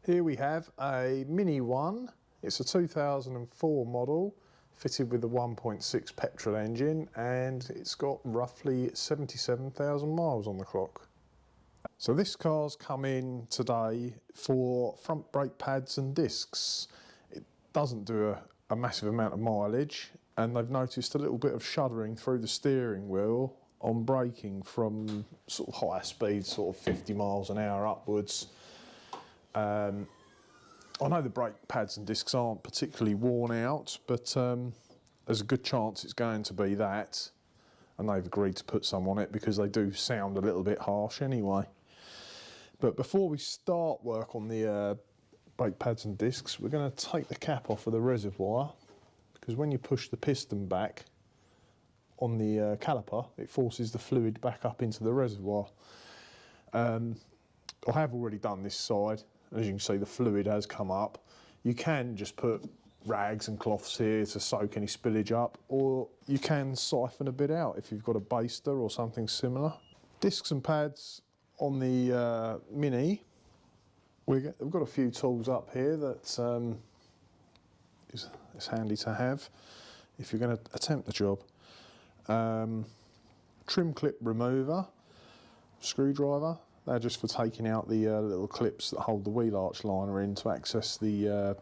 Here we have a Mini one. It's a 2004 model, fitted with a 1.6 petrol engine, and it's got roughly 77,000 miles on the clock. So this car's come in today for front brake pads and discs. It doesn't do a massive amount of mileage, and they've noticed a little bit of shuddering through the steering wheel on braking from sort of higher speeds, sort of 50 miles an hour upwards. I know the brake pads and discs aren't particularly worn out, but there's a good chance it's going to be that, and they've agreed to put some on it because they do sound a little bit harsh anyway. But before we start work on the brake pads and discs, we're going to take the cap off of the reservoir, because when you push the piston back on the caliper, it forces the fluid back up into the reservoir. I have already done this side. As you can see, the fluid has come up. You can just put rags and cloths here to soak any spillage up, or you can siphon a bit out if you've got a baster or something similar. Discs and pads on the Mini, we've got a few tools up here that is handy to have if you're going to attempt the job. Trim clip remover, screwdriver. They're just for taking out the little clips that hold the wheel arch liner in to access the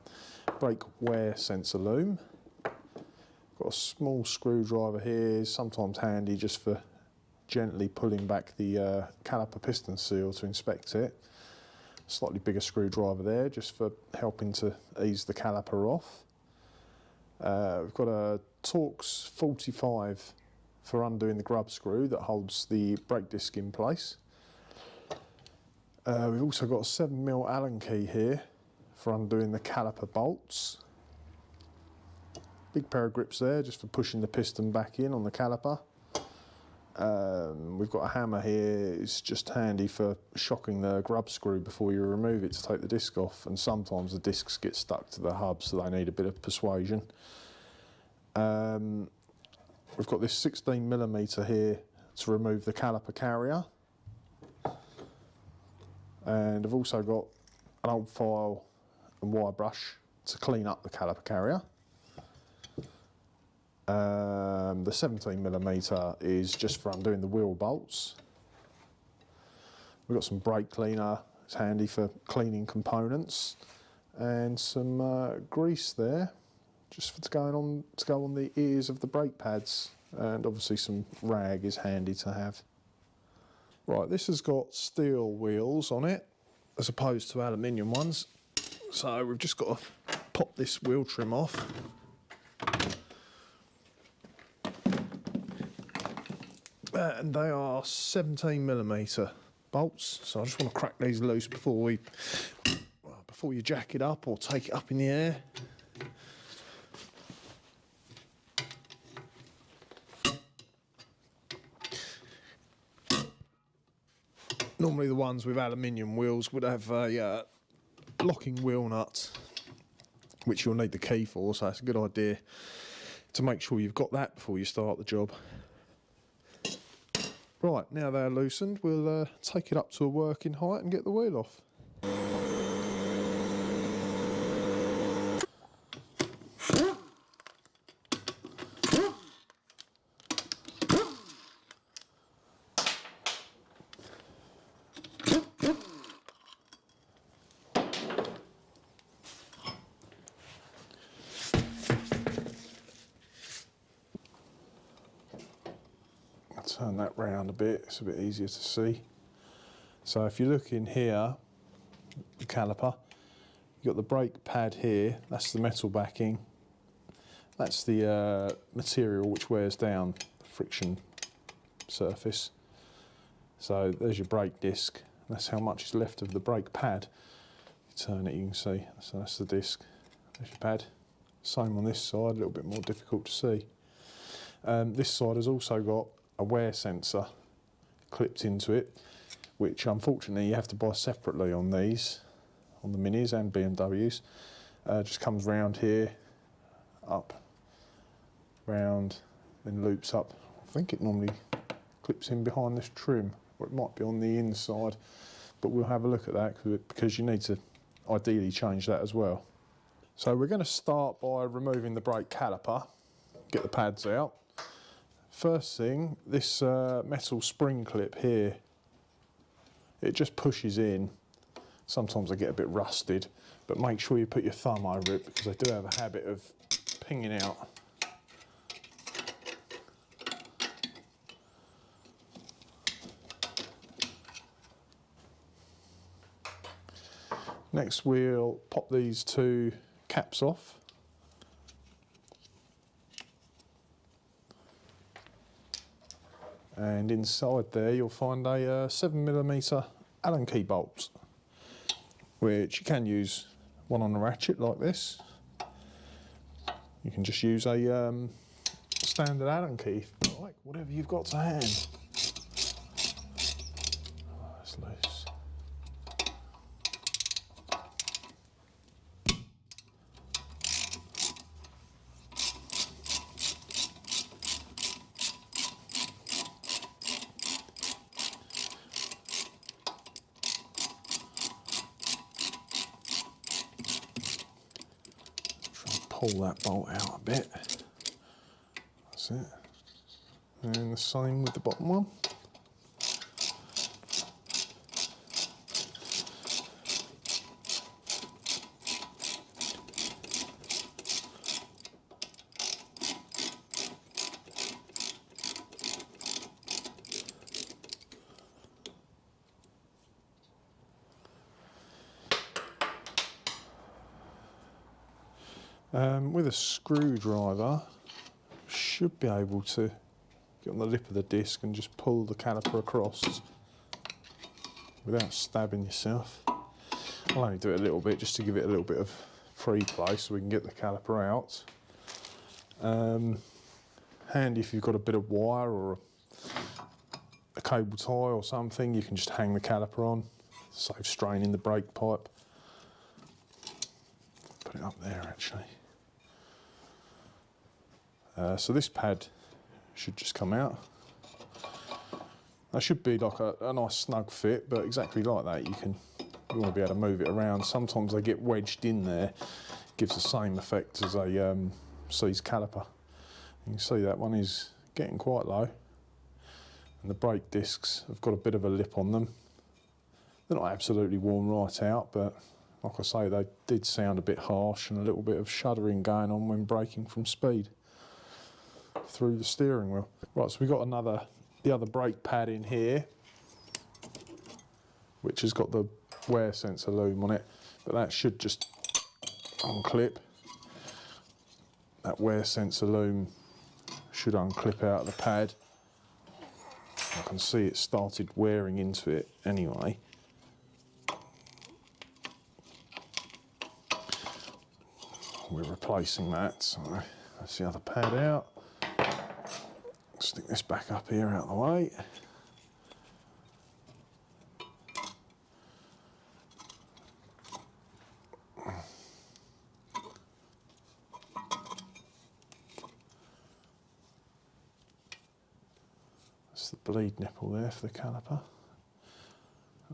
brake wear sensor loom. Got a small screwdriver here, sometimes handy just for gently pulling back the caliper piston seal to inspect it. Slightly bigger screwdriver there just for helping to ease the caliper off. We've got a Torx 45 for undoing the grub screw that holds the brake disc in place. We've also got a 7mm Allen key here for undoing the caliper bolts. Big pair of grips there just for pushing the piston back in on the caliper. We've got a hammer here. It's just handy for shocking the grub screw before you remove it to take the disc off, and sometimes the discs get stuck to the hub, so they need a bit of persuasion. We've got this 16mm here to remove the caliper carrier. And I've also got an old file and wire brush to clean up the caliper carrier. The 17mm is just for undoing the wheel bolts. We've got some brake cleaner, it's handy for cleaning components, and some grease there, just for to go on the ears of the brake pads, and obviously some rag is handy to have. Right, this has got steel wheels on it as opposed to aluminium ones, so we've just got to pop this wheel trim off. And they are 17mm bolts, so I just want to crack these loose before you jack it up or take it up in the air. Normally the ones with aluminium wheels would have a locking wheel nut, which you'll need the key for, so it's a good idea to make sure you've got that before you start the job. Right, now they're loosened, we'll take it up to a working height and get the wheel off. Turn that round a bit, it's a bit easier to see. So if you look in here, the caliper, you've got the brake pad here, that's the metal backing. That's the material which wears down the friction surface. So there's your brake disc, that's how much is left of the brake pad. You turn it, you can see, so that's the disc, there's your pad. Same on this side, a little bit more difficult to see. This side has also got a wear sensor clipped into it, which unfortunately you have to buy separately on these, on the Minis and BMWs. Just comes round here, up, round, then loops up. I think it normally clips in behind this trim, or it might be on the inside, but we'll have a look at that because you need to ideally change that as well. So we're going to start by removing the brake caliper, get the pads out. First thing, this metal spring clip here, it just pushes in. Sometimes they get a bit rusted, but make sure you put your thumb over it because they do have a habit of pinging out. Next we'll pop these two caps off. And inside there you'll find a 7mm Allen key bolt, which you can use one on a ratchet like this. You can just use a standard Allen key, like whatever you've got to hand. Oh, that's loose. Pull that bolt out a bit. That's it. And the same with the bottom one. With a screwdriver, should be able to get on the lip of the disc and just pull the caliper across without stabbing yourself. I'll only do it a little bit just to give it a little bit of free play so we can get the caliper out. Handy if you've got a bit of wire or a cable tie or something, you can just hang the caliper on, save straining the brake pipe. Put it up there actually. So this pad should just come out. That should be like a nice snug fit, but exactly like that you want to be able to move it around. Sometimes they get wedged in there, gives the same effect as a seized caliper. You can see that one is getting quite low, and the brake discs have got a bit of a lip on them. They're not absolutely worn right out, but like I say, they did sound a bit harsh and a little bit of shuddering going on when braking from speed through the steering wheel. Right, so we've got the other brake pad in here, which has got the wear sensor loom on it, but that should just unclip. That wear sensor loom should unclip out of the pad. I can see it started wearing into it anyway. We're replacing that, so that's the other pad out. Stick this back up here out of the way. That's the bleed nipple there for the caliper.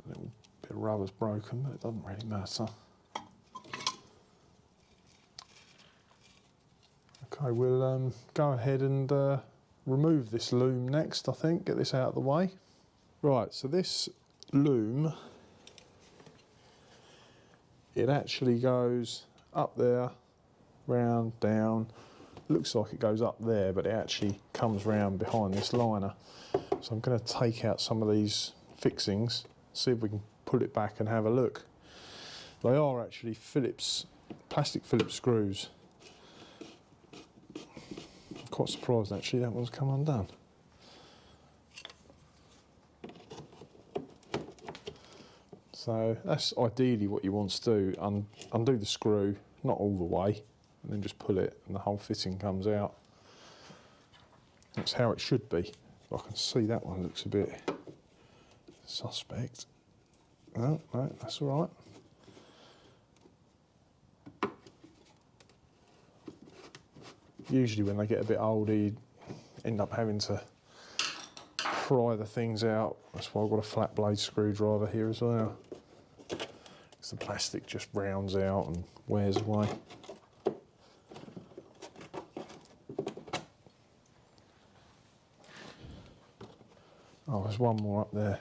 A little bit of rubber's broken, but it doesn't really matter. Okay, we'll go ahead and remove this loom next, I think, get this out of the way. Right, so this loom, it actually goes up there, round, down. Looks like it goes up there, but it actually comes round behind this liner. So I'm going to take out some of these fixings, see if we can pull it back and have a look. They are actually Phillips, plastic Phillips screws. Quite surprised actually that one's come undone. So that's ideally what you want to do, undo the screw, not all the way, and then just pull it and the whole fitting comes out. That's how it should be. I can see that one looks a bit suspect. No, that's all right. Usually when they get a bit older, you end up having to pry the things out. That's why I've got a flat blade screwdriver here as well. because the plastic just rounds out and wears away. Oh, there's one more up there.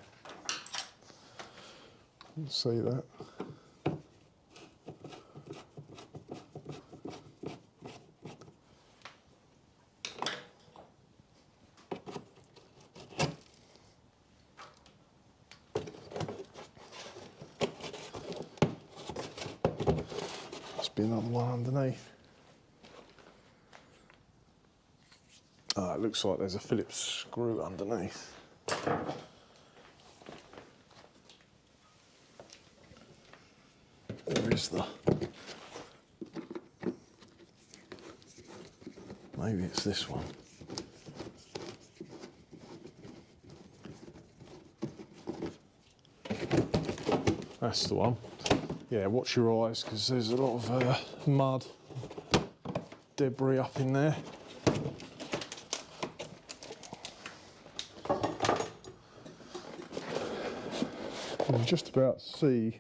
You can see that. Must be another one underneath. Oh, it looks like there's a Phillips screw underneath. Where is the... Maybe it's this one. That's the one. Yeah, watch your eyes because there's a lot of mud, debris up in there. You can just about see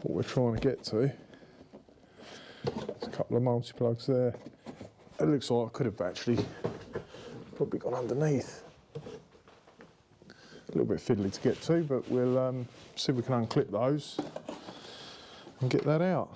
what we're trying to get to. There's a couple of multi-plugs there. It looks like I could have actually probably gone underneath. A little bit fiddly to get to, but we'll see if we can unclip those and get that out.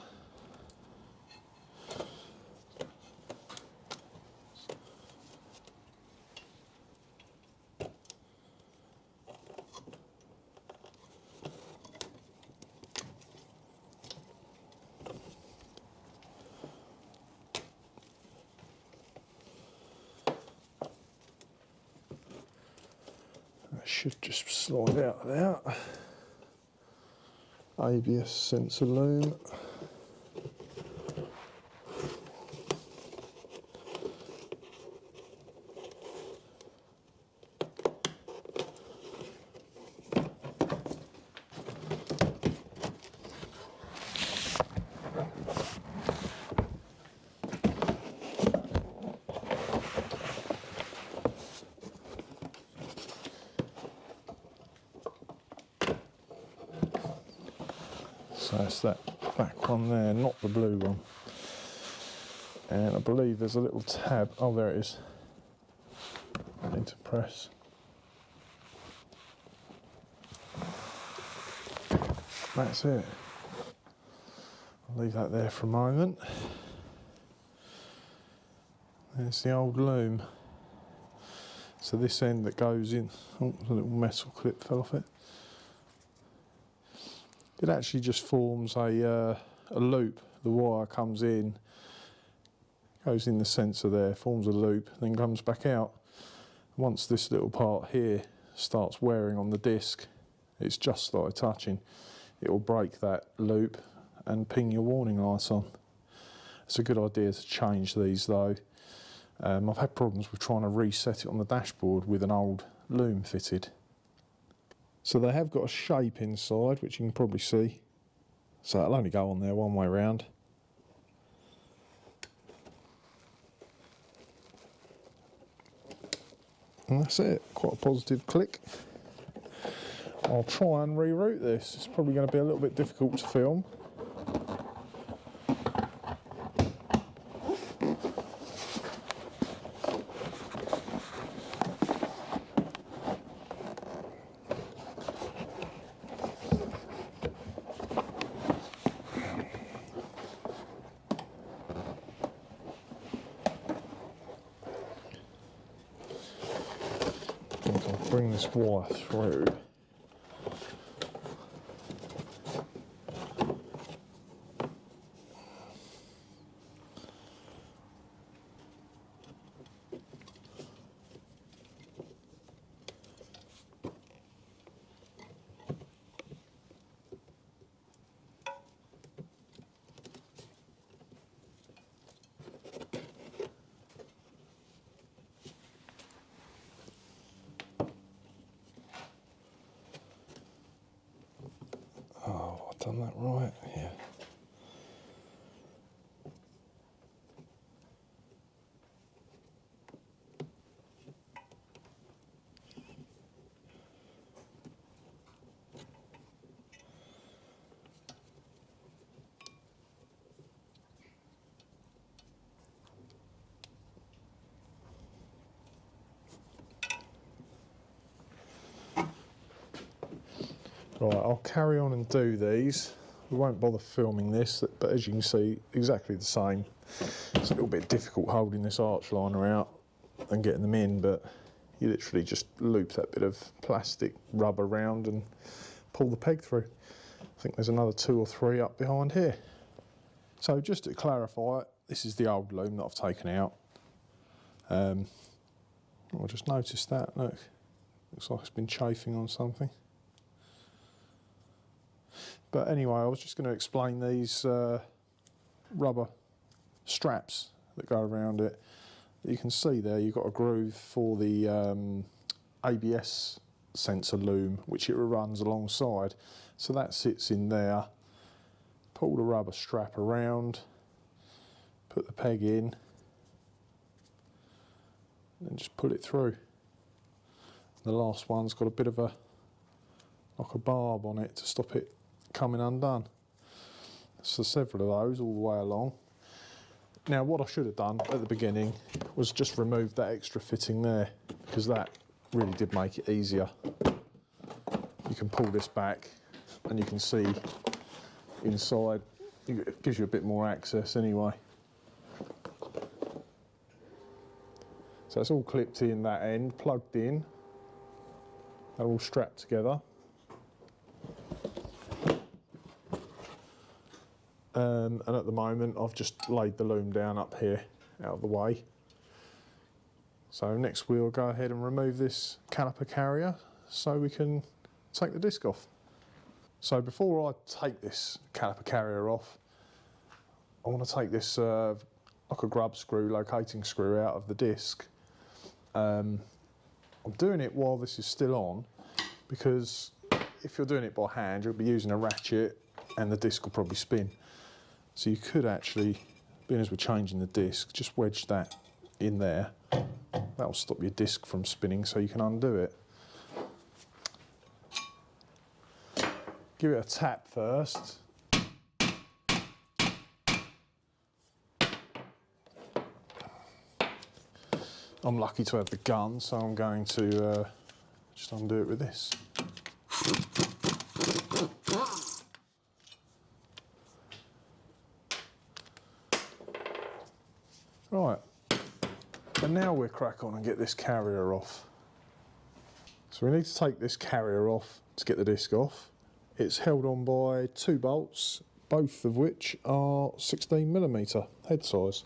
Should just slide out of there. ABS sensor loom. So it's that back one there, not the blue one. And I believe there's a little tab. Oh, there it is. I need to press. That's it. I'll leave that there for a moment. There's the old loom. So this end that goes in, oh, the little metal clip fell off it. It actually just forms a loop. The wire comes in, goes in the sensor there, forms a loop, then comes back out. Once this little part here starts wearing on the disc, it's just started touching, it will break that loop and ping your warning lights on. It's a good idea to change these though. I've had problems with trying to reset it on the dashboard with an old loom fitted. So they have got a shape inside, which you can probably see. So it'll only go on there one way round. And that's it, quite a positive click. I'll try and reroute this. It's probably going to be a little bit difficult to film. I think I'll bring this wire through. Oh, I've done that right, yeah. Right, I'll carry on and do these. We won't bother filming this, but as you can see, exactly the same. It's a little bit difficult holding this arch liner out and getting them in, but you literally just loop that bit of plastic rubber round and pull the peg through. I think there's another 2 or 3 up behind here. So just to clarify, this is the old loom that I've taken out. I just noticed that, look, looks like it's been chafing on something. But anyway, I was just going to explain these rubber straps that go around it. You can see there you've got a groove for the ABS sensor loom, which it runs alongside. So that sits in there. Pull the rubber strap around, put the peg in, and just pull it through. The last one's got a bit of like a barb on it to stop it coming undone. So several of those all the way along. Now what I should have done at the beginning was just remove that extra fitting there, because that really did make it easier. You can pull this back and you can see inside. It gives you a bit more access anyway. So it's all clipped in that end, plugged in. They're all strapped together. And at the moment I've just laid the loom down up here out of the way. So next we'll go ahead and remove this caliper carrier so we can take the disc off. So before I take this caliper carrier off, I want to take this like a grub screw, locating screw out of the disc. I'm doing it while this is still on, because if you're doing it by hand you'll be using a ratchet and the disc will probably spin. So you could actually, being as we're changing the disc, just wedge that in there. That'll stop your disc from spinning so you can undo it. Give it a tap first. I'm lucky to have the gun, so I'm going to just undo it with this. Right, and now we'll crack on and get this carrier off. So we need to take this carrier off to get the disc off. It's held on by 2 bolts, both of which are 16mm head size.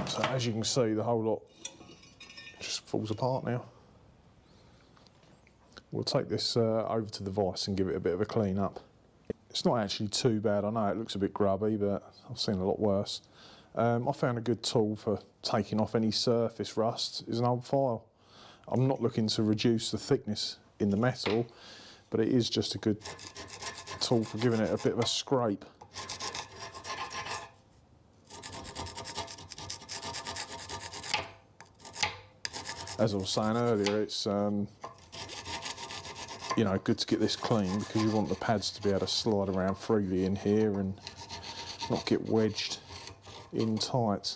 So as you can see, the whole lot just falls apart now. We'll take this over to the vise and give it a bit of a clean up. It's not actually too bad. I know it looks a bit grubby, but I've seen a lot worse. I found a good tool for taking off any surface rust is an old file. I'm not looking to reduce the thickness in the metal, but it is just a good tool for giving it a bit of a scrape. As I was saying earlier, it's you know, good to get this clean, because you want the pads to be able to slide around freely in here and not get wedged in tight.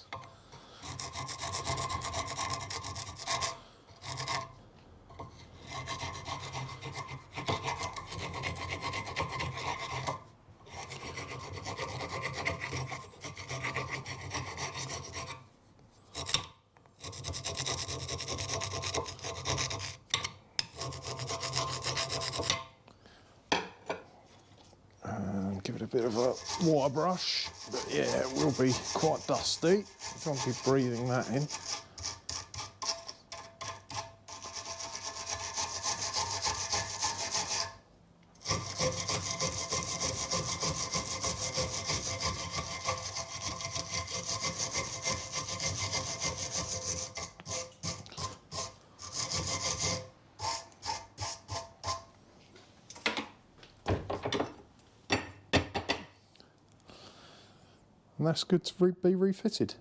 Give it a bit of a water brush, but yeah, it will be quite dusty. You don't want to be breathing that in. and that's good to be refitted.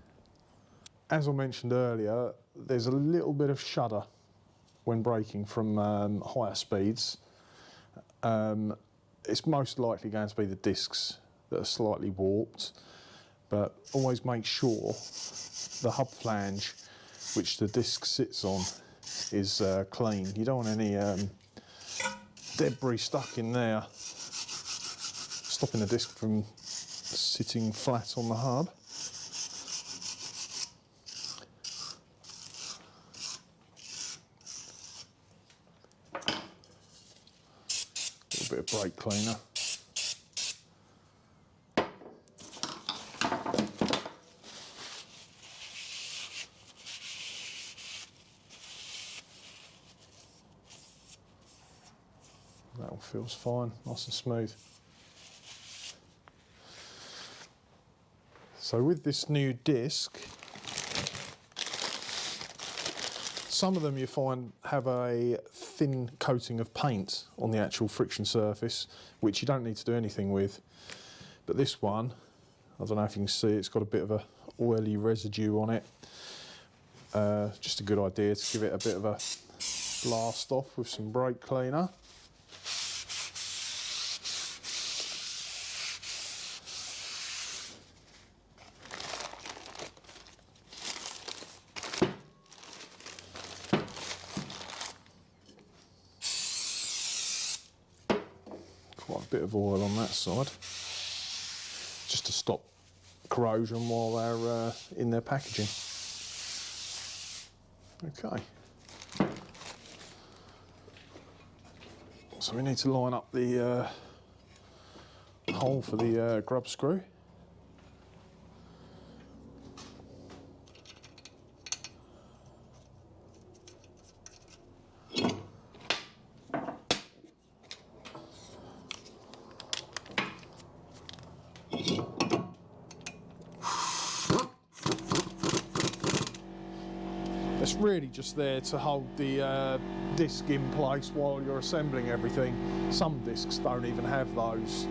As I mentioned earlier, there's a little bit of shudder when braking from higher speeds. It's most likely going to be the discs that are slightly warped, but always make sure the hub flange which the disc sits on is clean. You don't want any debris stuck in there, stopping the disc from sitting flat on the hub. A little bit of brake cleaner. That all feels fine, nice and smooth. So with this new disc, some of them you find have a thin coating of paint on the actual friction surface, which you don't need to do anything with. But this one, I don't know if you can see, it's got a bit of a oily residue on it. Just a good idea to give it a bit of a blast off with some brake cleaner. Quite a bit of oil on that side, just to stop corrosion while they're in their packaging. Okay. So we need to line up the hole for the grub screw. It's really just there to hold the disc in place while you're assembling everything. Some discs don't even have those.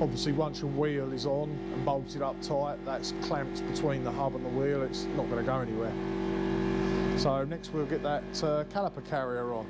Obviously once your wheel is on and bolted up tight, that's clamped between the hub and the wheel, it's not going to go anywhere. So next we'll get that caliper carrier on.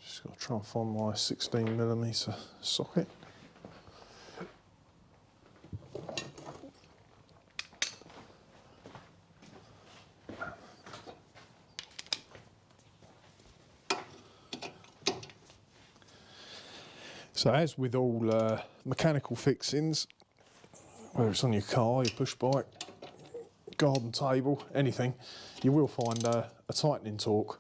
Just got to try and find my 16mm socket. So as with all mechanical fixings, whether it's on your car, your push bike, garden table, anything, you will find a tightening torque.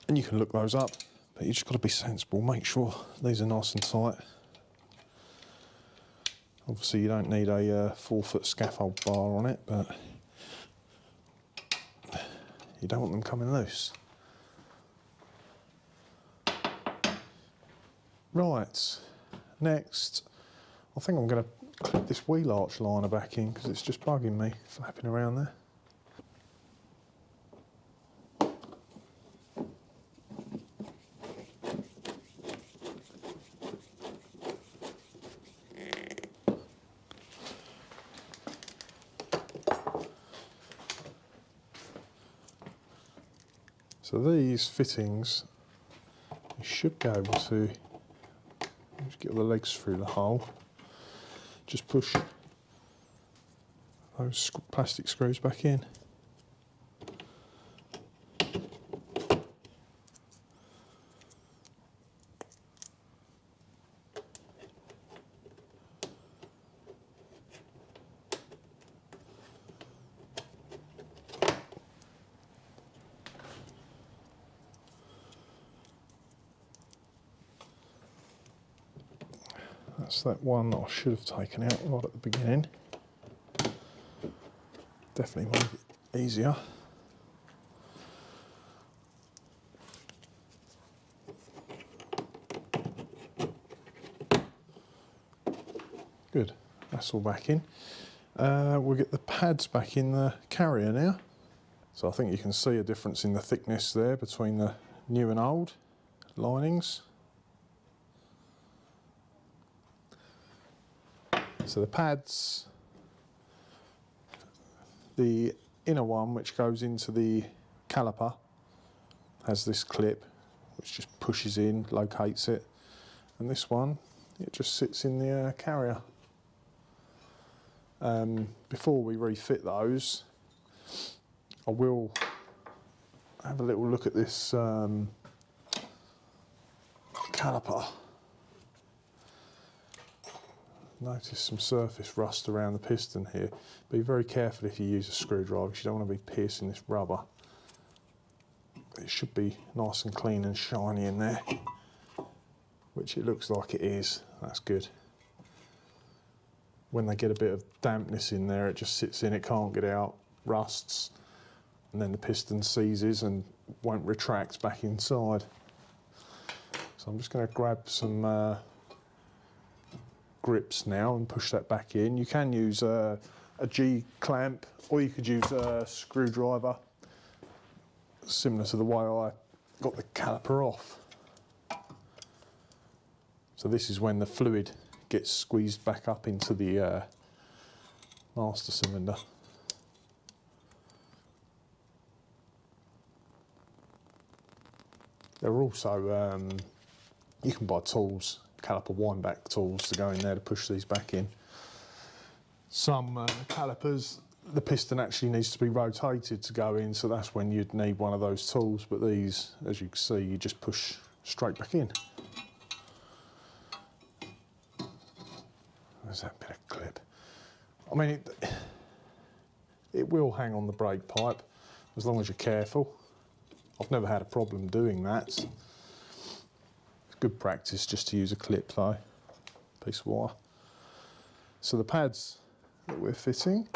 And you can look those up, but you just got to be sensible, make sure these are nice and tight. Obviously you don't need a 4-foot scaffold bar on it, but you don't want them coming loose. Right, next, I think I'm going to clip this wheel arch liner back in because it's just bugging me, flapping around there. So these fittings, you should be able to just get all the legs through the hole. Just push those plastic screws back in. That's that one that I should have taken out right at the beginning. Definitely made it easier. Good, that's all back in. We'll get the pads back in the carrier now. So I think you can see a difference in the thickness there between the new and old linings. So the pads, the inner one which goes into the caliper has this clip which just pushes in, locates it, and this one, it just sits in the carrier. Before we refit those, I will have a little look at this caliper. Notice some surface rust around the piston here. Be very careful if you use a screwdriver because you don't want to be piercing this rubber. It should be nice and clean and shiny in there, which it looks like it is. That's good. When they get a bit of dampness in there, it just sits in, it can't get out, rusts, and then the piston seizes and won't retract back inside. So I'm just going to grab some grips now and push that back in. You can use a G-clamp, or you could use a screwdriver, similar to the way I got the caliper off. So this is when the fluid gets squeezed back up into the master cylinder. There are also, you can buy tools, caliper wind back tools to go in there to push these back in. Some calipers, the piston actually needs to be rotated to go in, so that's when you'd need one of those tools, but these, as you can see, you just push straight back in. There's that bit of clip. I mean, it will hang on the brake pipe as long as you're careful. I've never had a problem doing that. It's good practice just to use a clip though, piece of wire. So the pads that we're fitting,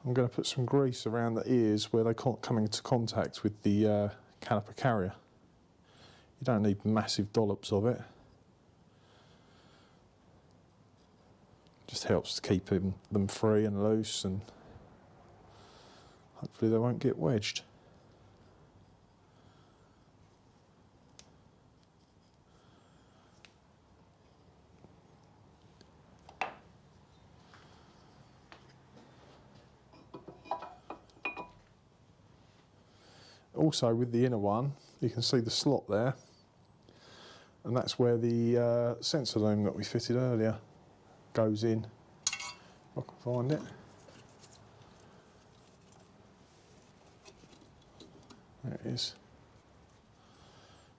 I'm going to put some grease around the ears where they can't come into contact with the caliper carrier. You don't need massive dollops of it. Just helps to keep them free and loose, and hopefully they won't get wedged. Also with the inner one, you can see the slot there, and that's where the sensor loom that we fitted earlier goes in. If I can find it. There it is.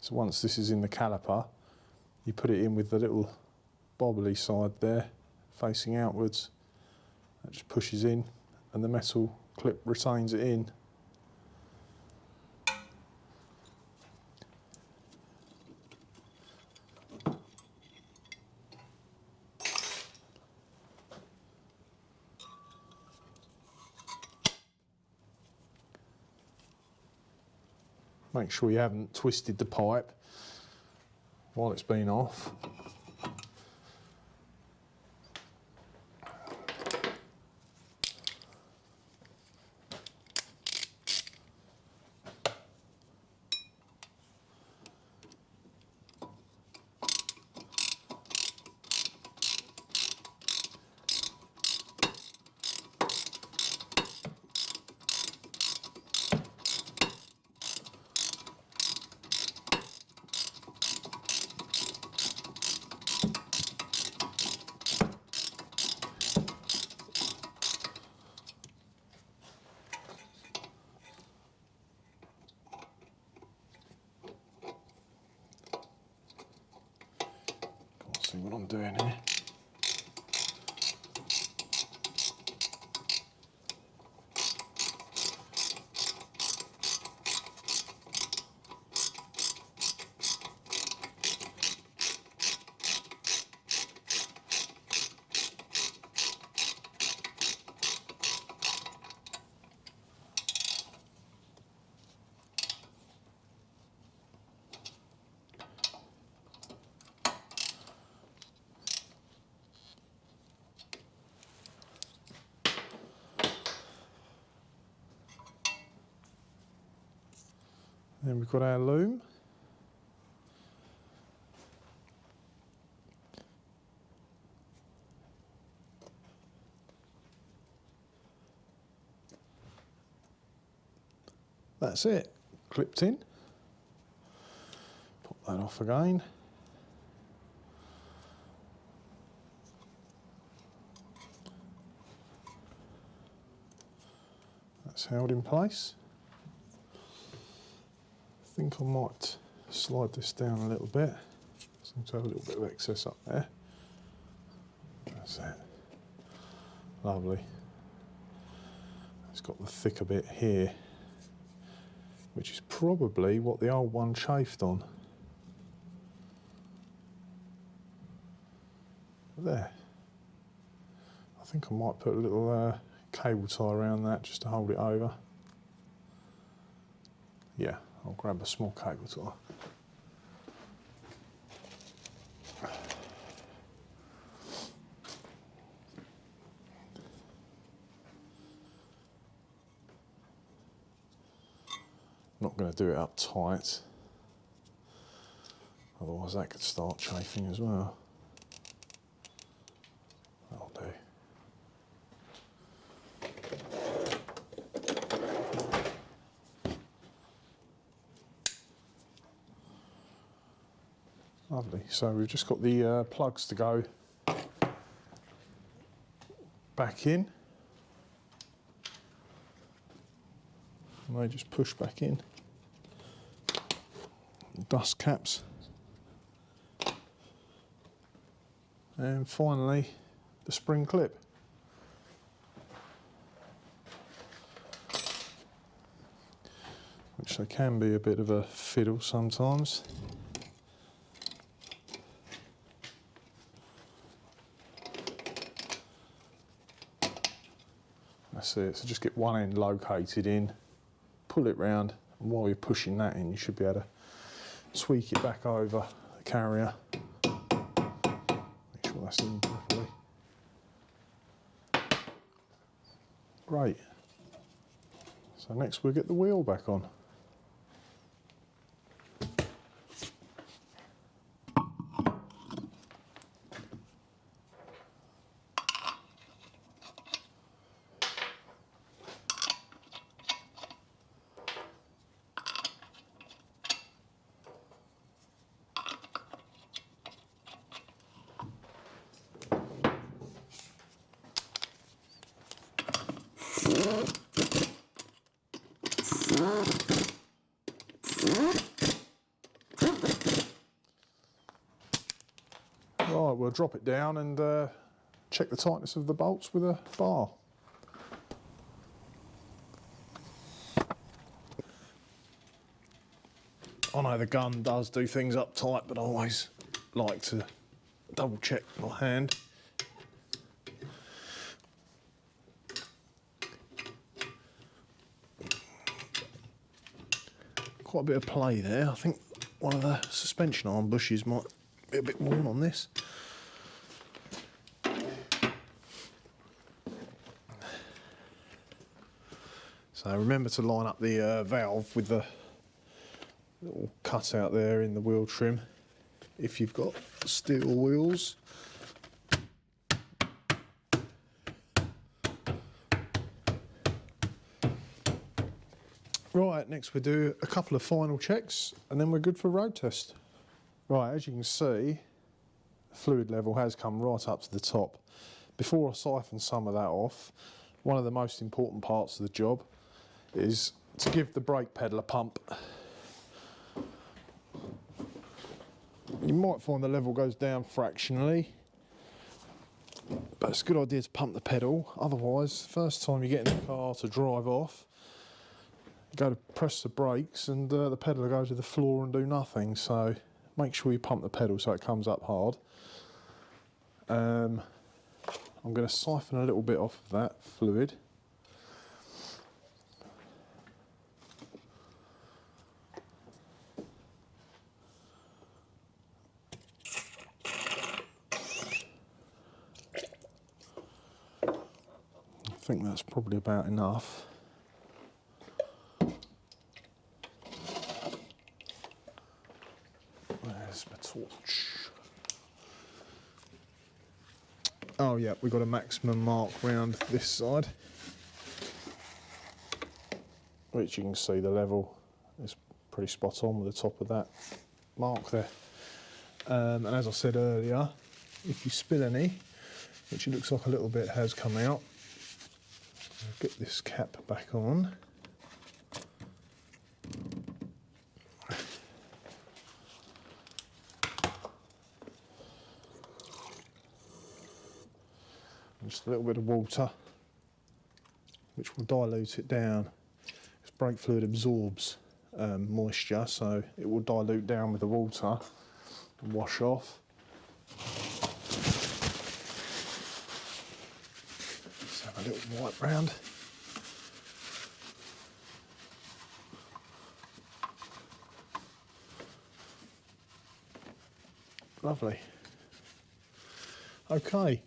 So once this is in the caliper, you put it in with the little bobbly side there, facing outwards. That just pushes in, and the metal clip retains it in. Make sure you haven't twisted the pipe while it's been off. See what I'm doing here. Then we've got our loom. That's it, clipped in. Pop that off again. That's held in place. I think I might slide this down a little bit. Seems to have a little bit of excess up there. That's it. Lovely. It's got the thicker bit here, which is probably what the old one chafed on. There. I think I might put a little cable tie around that just to hold it over. Yeah, I'll grab a small cable tie. Not going to do it up tight, otherwise that could start chafing as well. That'll do. Lovely, so we've just got the plugs to go back in. And they just push back in. Dust caps. And finally, the spring clip. Which they can be a bit of a fiddle sometimes. That's it, so just get one end located in, pull it round, and while you're pushing that in, you should be able to tweak it back over the carrier. Make sure that's in properly. Great. So next we'll get the wheel back on. Right, we'll drop it down and check the tightness of the bolts with a bar. I know the gun does do things up tight, but I always like to double check by hand. Quite a bit of play there. I think one of the suspension arm bushes might be a bit worn on this. So remember to line up the valve with the little cutout there in the wheel trim if you've got steel wheels. Right, next we do a couple of final checks and then we're good for road test. Right, as you can see, the fluid level has come right up to the top. Before I siphon some of that off, one of the most important parts of the job is to give the brake pedal a pump. You might find the level goes down fractionally, but it's a good idea to pump the pedal. Otherwise, first time you get in the car to drive off, you go to press the brakes and the pedal will go to the floor and do nothing. So make sure you pump the pedal so it comes up hard. I'm going to siphon a little bit off of that fluid. I think that's probably about enough. That's my torch. Oh yeah, we've got a maximum mark round this side, which you can see the level is pretty spot on with the top of that mark there. And as I said earlier, if you spill any, which it looks like a little bit has come out, I'll get this cap back on. Just a little bit of water, which will dilute it down. Because brake fluid absorbs moisture, so it will dilute down with the water and wash off. Let's have a little wipe round. Lovely. Okay.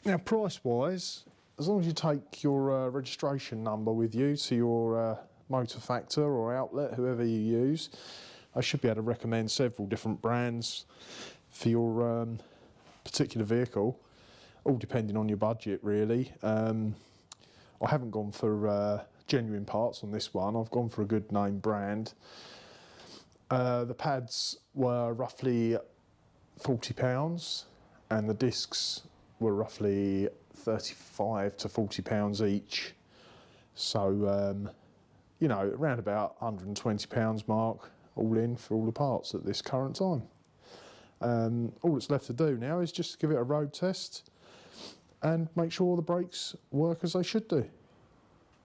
Now, price-wise, as long as you take your registration number with you to your motor factor or outlet, whoever you use, I should be able to recommend several different brands for your particular vehicle, all depending on your budget, really. I haven't gone for genuine parts on this one. I've gone for a good name brand. The pads were roughly £40 and the discs were roughly £35 to £40 each. So, you know, around about £120 mark all in for all the parts at this current time. All that's left to do now is just give it a road test and make sure all the brakes work as they should do.